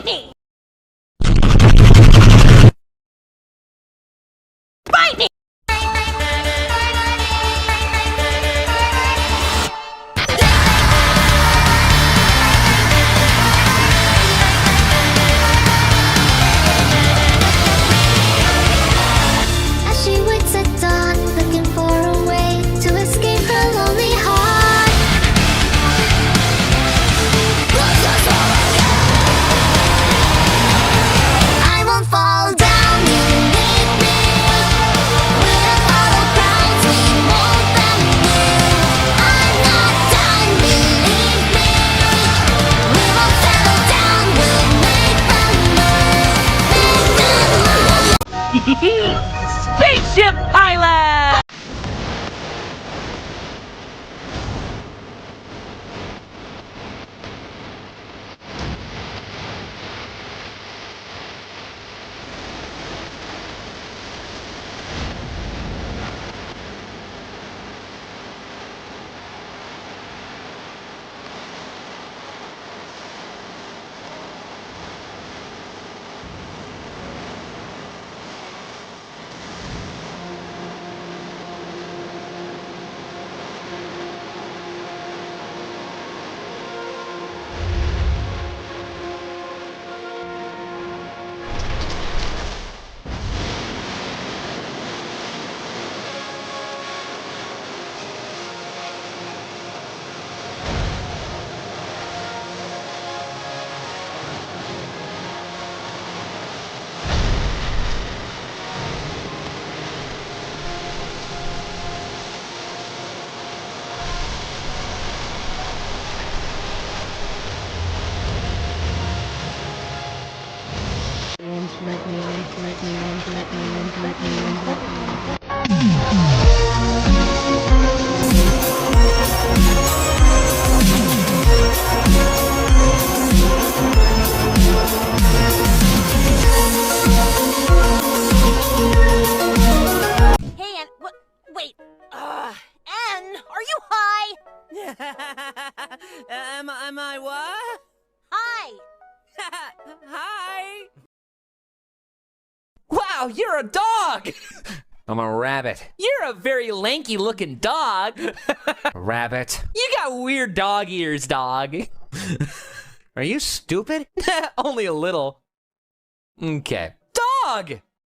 Bite me! Bite me! As she waits at dawn, looking for a way to escape her lonely heart. I won't fall down, you need me. We'll follow crowds, we won't bend new. I'm not done, believe me. We won't settle down, we'll make them move. Spaceship pilot! Hey, Ann, wait. Ann, are you high? Am I what? Hi. Hi. Wow, you're a dog! I'm a rabbit. You're a very lanky looking dog. Rabbit. You got weird dog ears, dog. Are you stupid? Only a little. Okay. Dog!